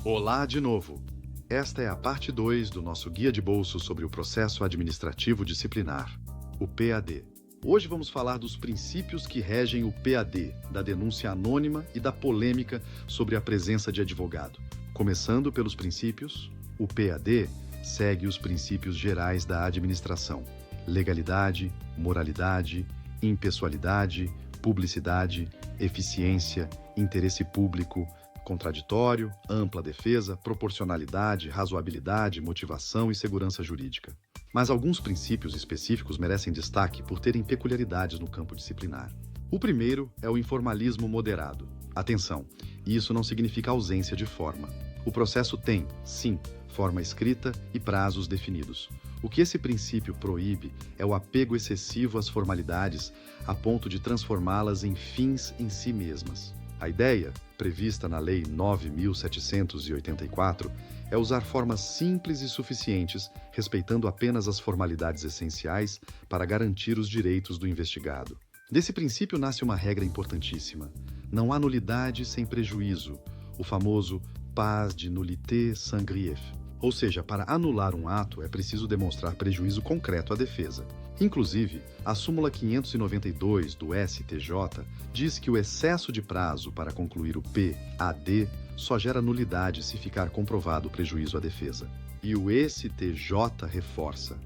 Olá de novo! Esta é a parte 2 do nosso guia de bolso sobre o processo administrativo disciplinar, o PAD. Hoje vamos falar dos princípios que regem o PAD, da denúncia anônima e da polêmica sobre a presença de advogado. Começando pelos princípios, o PAD segue os princípios gerais da administração: legalidade, moralidade, impessoalidade, publicidade, eficiência, interesse público, contraditório, ampla defesa, proporcionalidade, razoabilidade, motivação e segurança jurídica. Mas alguns princípios específicos merecem destaque por terem peculiaridades no campo disciplinar. O primeiro é o informalismo moderado. Atenção, isso não significa ausência de forma. O processo tem, sim, forma escrita e prazos definidos. O que esse princípio proíbe é o apego excessivo às formalidades a ponto de transformá-las em fins em si mesmas. A ideia, prevista na Lei 9.784, é usar formas simples e suficientes, respeitando apenas as formalidades essenciais para garantir os direitos do investigado. Desse princípio nasce uma regra importantíssima: não há nulidade sem prejuízo, o famoso pas de nullité sans grief. Ou seja, para anular um ato é preciso demonstrar prejuízo concreto à defesa. Inclusive, a súmula 592 do STJ diz que o excesso de prazo para concluir o PAD só gera nulidade se ficar comprovado o prejuízo à defesa. E o STJ reforça: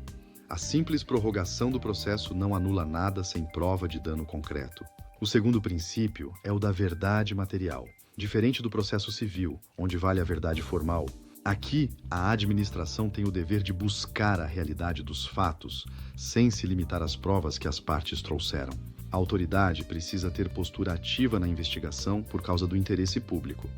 a simples prorrogação do processo não anula nada sem prova de dano concreto. O segundo princípio é o da verdade material. Diferente do processo civil, onde vale a verdade formal, aqui, a administração tem o dever de buscar a realidade dos fatos, sem se limitar às provas que as partes trouxeram. A autoridade precisa ter postura ativa na investigação por causa do interesse público.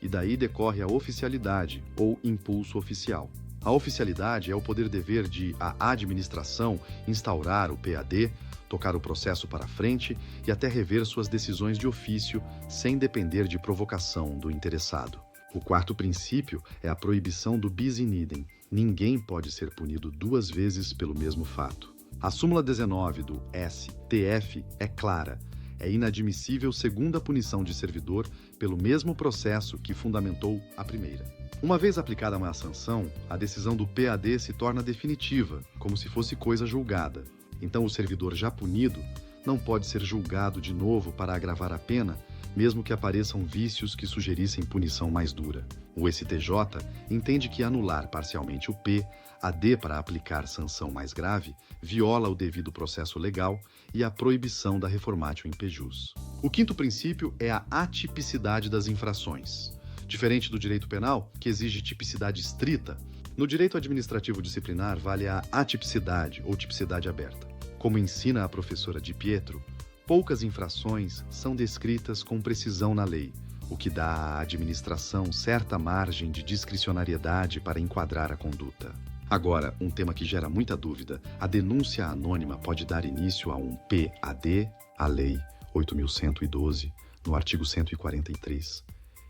E daí decorre a oficialidade, ou impulso oficial. A oficialidade é o poder-dever de a administração instaurar o PAD, tocar o processo para frente e até rever suas decisões de ofício, sem depender de provocação do interessado. O quarto princípio é a proibição do bis in idem. Ninguém pode ser punido duas vezes pelo mesmo fato. A súmula 19 do STF é clara: é inadmissível segunda punição de servidor pelo mesmo processo que fundamentou a primeira. Uma vez aplicada uma sanção, a decisão do PAD se torna definitiva, como se fosse coisa julgada. Então o servidor já punido não pode ser julgado de novo para agravar a pena, mesmo que apareçam vícios que sugerissem punição mais dura. O STJ entende que anular parcialmente o PAD para aplicar sanção mais grave viola o devido processo legal e a proibição da reformatio in pejus. O quinto princípio é a atipicidade das infrações. Diferente do direito penal, que exige tipicidade estrita, no direito administrativo disciplinar vale a atipicidade ou tipicidade aberta. Como ensina a professora Di Pietro, poucas infrações são descritas com precisão na lei, o que dá à administração certa margem de discricionariedade para enquadrar a conduta. Agora, um tema que gera muita dúvida: a denúncia anônima pode dar início a um PAD? A Lei 8.112, no artigo 143,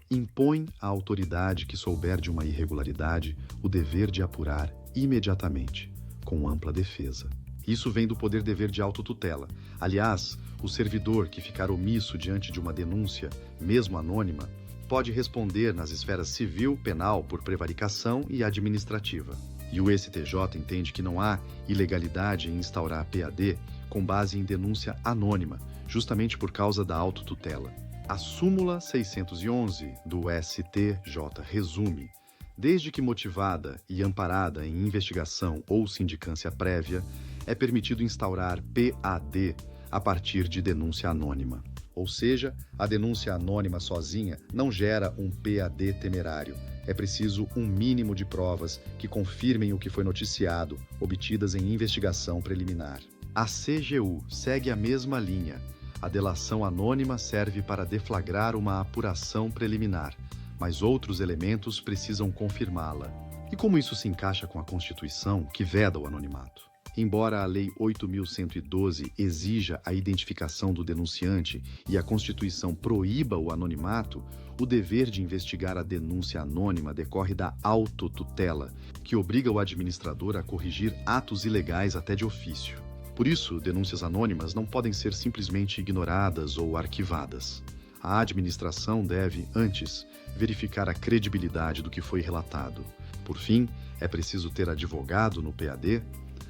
impõe à autoridade que souber de uma irregularidade o dever de apurar imediatamente, com ampla defesa. Isso vem do poder-dever de autotutela. Aliás, o servidor que ficar omisso diante de uma denúncia, mesmo anônima, pode responder nas esferas civil, penal, por prevaricação e administrativa. E o STJ entende que não há ilegalidade em instaurar PAD com base em denúncia anônima, justamente por causa da autotutela. A súmula 611 do STJ resume: desde que motivada e amparada em investigação ou sindicância prévia, é permitido instaurar PAD a partir de denúncia anônima. Ou seja, a denúncia anônima sozinha não gera um PAD temerário. É preciso um mínimo de provas que confirmem o que foi noticiado, obtidas em investigação preliminar. A CGU segue a mesma linha. A delação anônima serve para deflagrar uma apuração preliminar, mas outros elementos precisam confirmá-la. E como isso se encaixa com a Constituição, que veda o anonimato? Embora a Lei 8.112 exija a identificação do denunciante e a Constituição proíba o anonimato, o dever de investigar a denúncia anônima decorre da autotutela, que obriga o administrador a corrigir atos ilegais até de ofício. Por isso, denúncias anônimas não podem ser simplesmente ignoradas ou arquivadas. A administração deve, antes, verificar a credibilidade do que foi relatado. Por fim, é preciso ter advogado no PAD?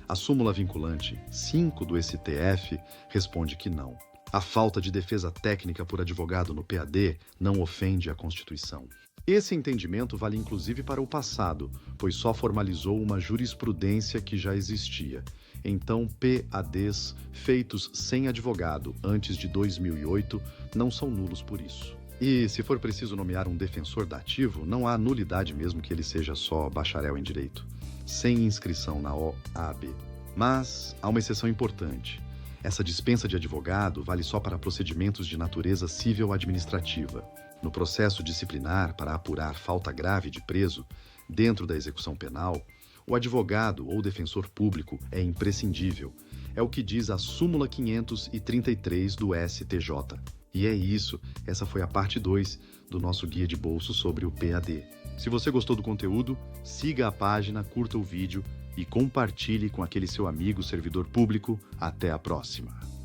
A súmula vinculante 5 do STF responde que não. A falta de defesa técnica por advogado no PAD não ofende a Constituição. Esse entendimento vale inclusive para o passado, pois só formalizou uma jurisprudência que já existia. Então, PADs feitos sem advogado antes de 2008 não são nulos por isso. E, se for preciso nomear um defensor dativo, não há nulidade mesmo que ele seja só bacharel em direito, sem inscrição na OAB. Mas há uma exceção importante. Essa dispensa de advogado vale só para procedimentos de natureza civil-administrativa. No processo disciplinar para apurar falta grave de preso, dentro da execução penal, o advogado ou defensor público é imprescindível. É o que diz a súmula 533 do STJ. E é isso, essa foi a parte 2 do nosso guia de bolso sobre o PAD. Se você gostou do conteúdo, siga a página, curta o vídeo e compartilhe com aquele seu amigo servidor público. Até a próxima!